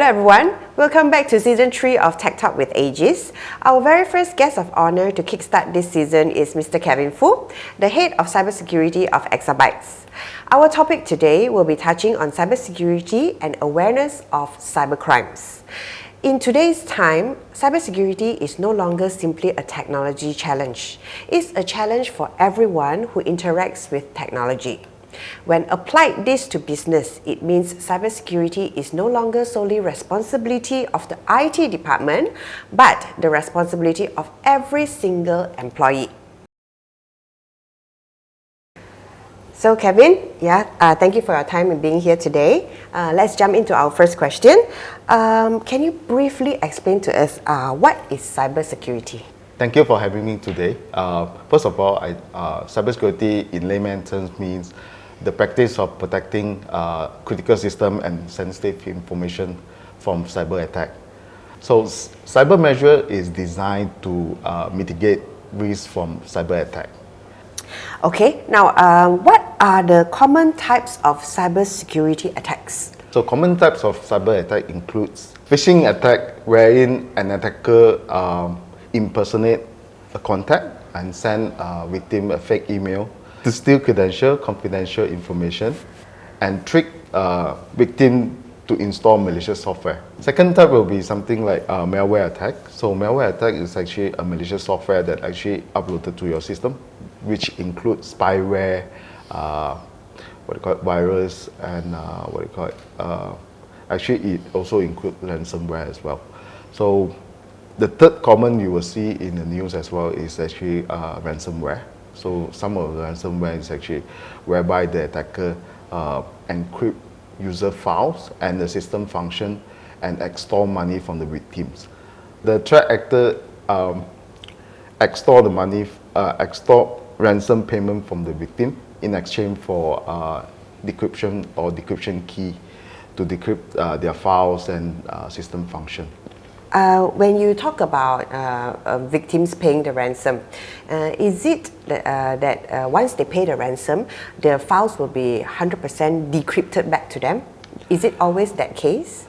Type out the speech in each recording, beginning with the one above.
Hello everyone, welcome back to Season 3 of Tech Talk with Aegis. Our very first guest of honour to kickstart this season is Mr. Kevin Fu, the Head of Cybersecurity of Exabytes. Our topic today will be touching on cybersecurity and awareness of cybercrimes. In today's time, cybersecurity is no longer simply a technology challenge. It's a challenge for everyone who interacts with technology. When applied this to business, it means cybersecurity is no longer solely responsibility of the IT department, but the responsibility of every single employee. So Kevin, thank you for your time and being here today. Let's jump into our first question. Can you briefly explain to us what is cybersecurity? Thank you for having me today. First of all, cybersecurity in layman terms means the practice of protecting critical system and sensitive information from cyber attack. So cyber measure is designed to mitigate risk from cyber attack. Okay, now what are the common types of cybersecurity attacks? So common types of cyber attack includes phishing attack, wherein an attacker impersonate a contact and send victim a fake email to steal confidential information and trick victim to install malicious software. Second type will be something like malware attack. So malware attack is actually a malicious software that actually uploaded to your system, which includes spyware, virus, and actually it also includes ransomware as well. So the third common you will see in the news as well is actually ransomware. So some of the ransomware is actually whereby the attacker encrypt user files and the system function and extort money from the victims. The threat actor extort ransom payment from the victim in exchange for decryption or decryption key to decrypt their files and system function. When you talk about victims paying the ransom, is it that once they pay the ransom, the files will be 100% decrypted back to them? Is it always that case?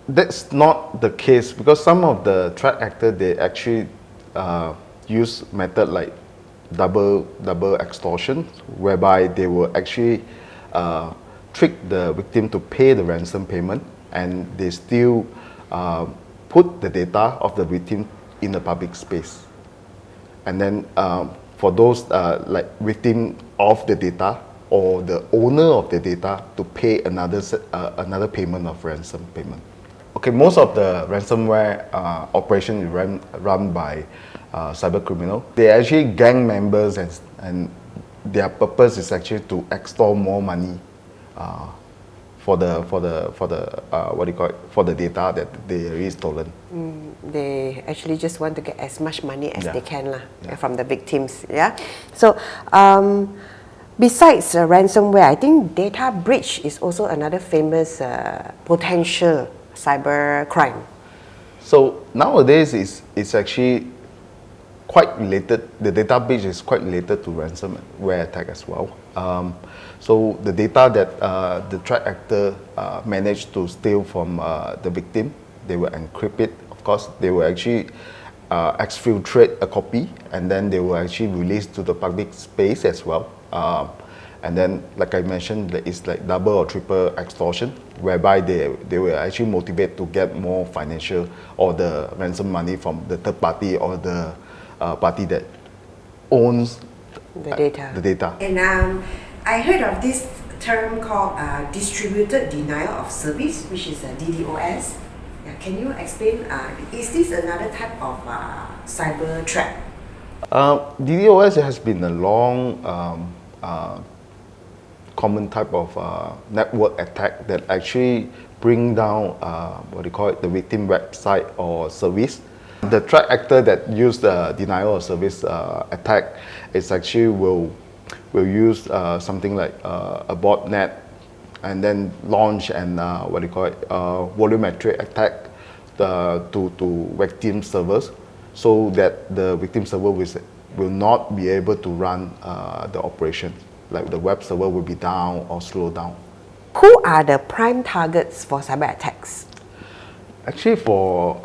That's not the case, because some of the threat actors, they actually use method like double extortion, whereby they will actually trick the victim to pay the ransom payment, and they still put the data of the victim in the public space. And then for those like victim of the data or the owner of the data to pay another payment of ransom payment. Okay, most of the ransomware operation is run by cyber criminal. They're actually gang members, and their purpose is actually to extort more money for the data that they already stolen. They actually just want to get as much money as they can from the victims. So besides ransomware, I think data breach is also another famous potential cyber crime. So nowadays it's actually quite related. The data breach is quite related to ransomware attack as well. So the data that the threat actor managed to steal from the victim, they will encrypt it. Of course, they will actually exfiltrate a copy, and then they will actually release to the public space as well. And then, like I mentioned, it's like double or triple extortion, whereby they will actually motivate to get more financial or the ransom money from the third party or the party that owns the data. And I heard of this term called distributed denial of service, which is a DDoS. Can you explain, is this another type of cyber threat? DDoS has been a long common type of network attack that actually bring down the victim website or service. The threat actor that use the denial of service attack is actually will use something like a botnet, and then launch and volumetric attack to victim servers, so that the victim server will not be able to run the operation. Like the web server will be down or slow down. Who are the prime targets for cyber attacks? Actually, for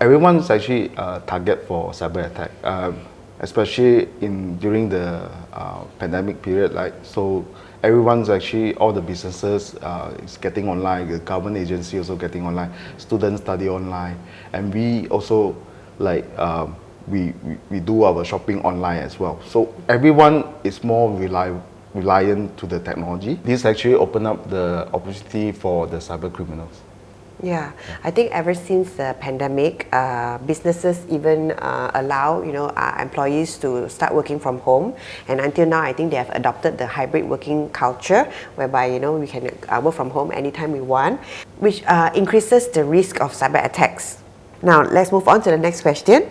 everyone's actually a target for cyber attack, especially during the pandemic period. Like, so, everyone's actually, all the businesses is getting online. The government agency also getting online. Students study online, and we also like we do our shopping online as well. So everyone is more reliant to the technology. This actually open up the opportunity for the cyber criminals. Yeah, I think ever since the pandemic, businesses even allow employees to start working from home, and until now, I think they have adopted the hybrid working culture, whereby we can work from home anytime we want, which increases the risk of cyber attacks. Now, let's move on to the next question.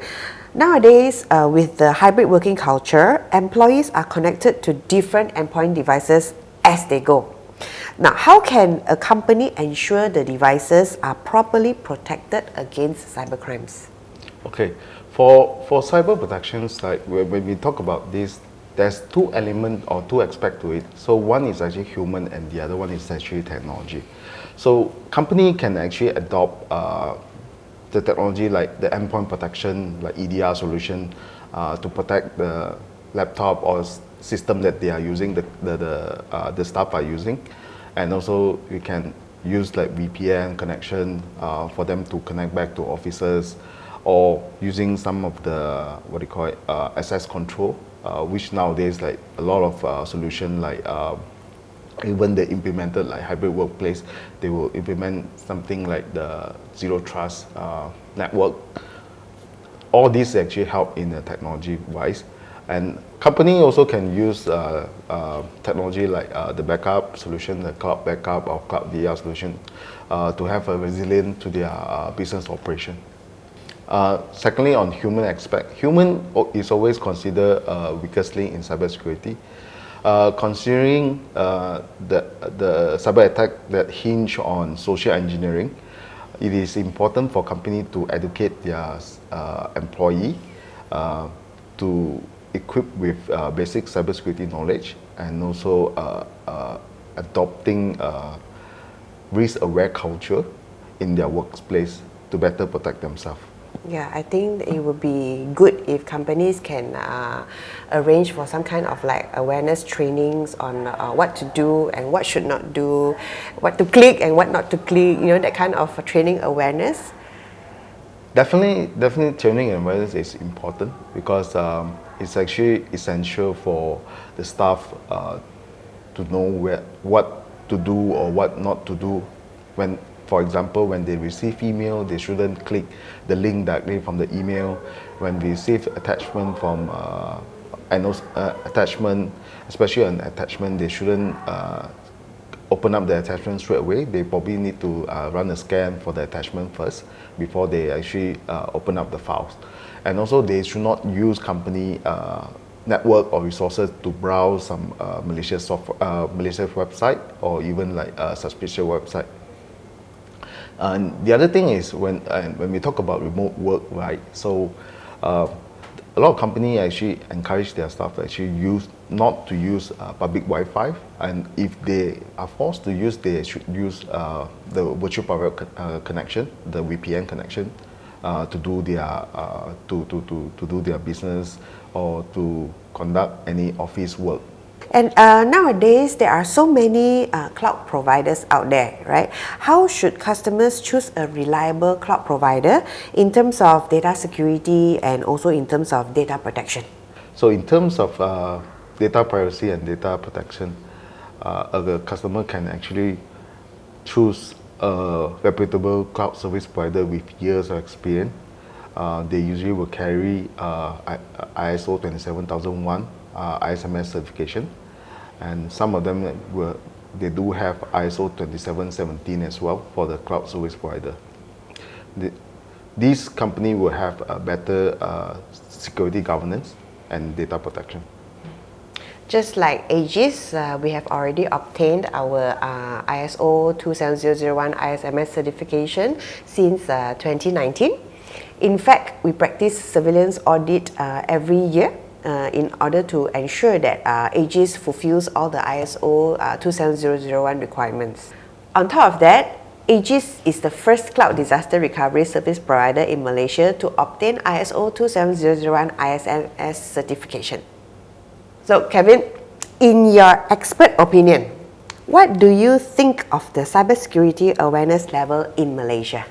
Nowadays, with the hybrid working culture, employees are connected to different endpoint devices as they go. Now, how can a company ensure the devices are properly protected against cybercrimes? Okay, for cyber protections, like when we talk about this, there's two elements or two aspects to it. So one is actually human, and the other one is actually technology. So company can actually adopt the technology like the endpoint protection, like EDR solution, to protect the laptop or system that they are using, the staff are using. And also we can use like VPN connection for them to connect back to offices, or using some of the access control, which nowadays like a lot of solution like even they implemented like hybrid workplace, they will implement something like the zero trust network. All these actually help in the technology wise. And company also can use technology like the backup solution, the cloud backup or cloud DR solution, to have a resilient to their business operation. Secondly, on human aspect, human is always considered weakest link in cybersecurity. Considering the cyber attack that hinge on social engineering, it is important for company to educate their employee to equip with basic cybersecurity knowledge, and also adopting risk-aware culture in their workplace to better protect themselves. Yeah, I think it would be good if companies can arrange for some kind of like awareness trainings on what to do and what should not do, what to click and what not to click, that kind of training awareness. Definitely training and awareness is important, because it's actually essential for the staff to know what to do or what not to do. When, for example, when they receive email, they shouldn't click the link directly from the email. When we receive attachment from attachment, especially an attachment, they shouldn't open up the attachment straight away. They probably need to run a scan for the attachment first before they actually open up the files. And also, they should not use company network or resources to browse some malicious website, or even like a suspicious website. And the other thing is when we talk about remote work, right? So a lot of companies actually encourage their staff to actually not to use public Wi-Fi, and if they are forced to use, they should use the virtual private connection, the VPN connection, to do their business or to conduct any office work. And nowadays, there are so many cloud providers out there, right? How should customers choose a reliable cloud provider in terms of data security and also in terms of data protection? So in terms of data privacy and data protection, a customer can actually choose a reputable cloud service provider with years of experience. They usually will carry ISO 27001 ISMS certification, and some of them they do have ISO 2717 as well for the cloud service provider. These company will have a better security governance and data protection. Just like Aegis, we have already obtained our ISO 27001 ISMS certification since 2019. In fact, we practice surveillance audit every year in order to ensure that Aegis fulfills all the ISO 27001 requirements. On top of that, Aegis is the first cloud disaster recovery service provider in Malaysia to obtain ISO 27001 ISMS certification. So Kevin, in your expert opinion, what do you think of the cybersecurity awareness level in Malaysia?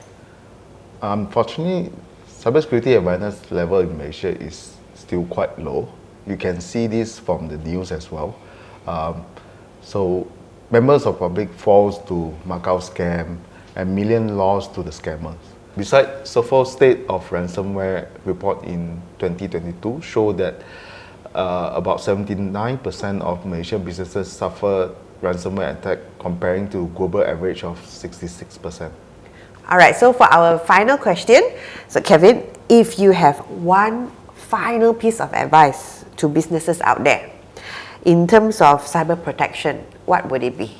Unfortunately, cybersecurity awareness level in Malaysia is still quite low. You can see this from the news as well. So members of public falls to Macau scam and million lost to the scammers. Besides, Sofo State of Ransomware report in 2022 showed that about 79% of Malaysian businesses suffer ransomware attack comparing to global average of 66%. Alright, so for our final question, so Kevin, if you have one final piece of advice to businesses out there in terms of cyber protection, what would it be?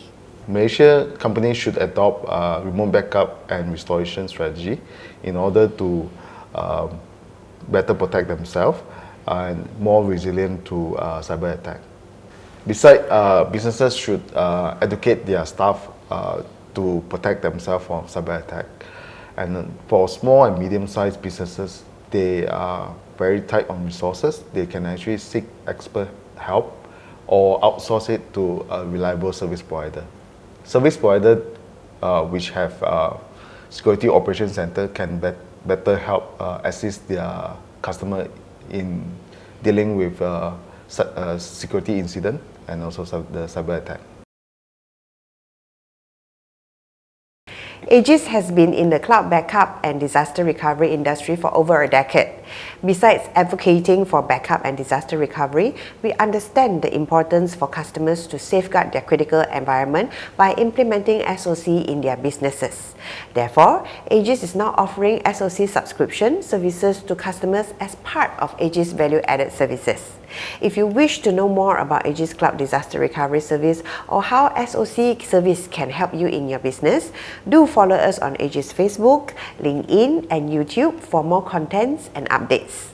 Malaysia companies should adopt a remote backup and restoration strategy in order to better protect themselves and more resilient to cyber attack. Besides, businesses should educate their staff to protect themselves from cyber attack. And for small and medium-sized businesses, they are very tight on resources. They can actually seek expert help or outsource it to a reliable service provider. Service provider which have security operations center can better help assist their customer in dealing with security incident and also the cyber attack. Aegis has been in the cloud backup and disaster recovery industry for over a decade. Besides advocating for backup and disaster recovery, we understand the importance for customers to safeguard their critical environment by implementing SOC in their businesses. Therefore, Aegis is now offering SOC subscription services to customers as part of Aegis value-added services. If you wish to know more about Aegis Cloud Disaster Recovery Service or how SOC service can help you in your business, do follow us on Aegis Facebook, LinkedIn and YouTube for more contents and updates.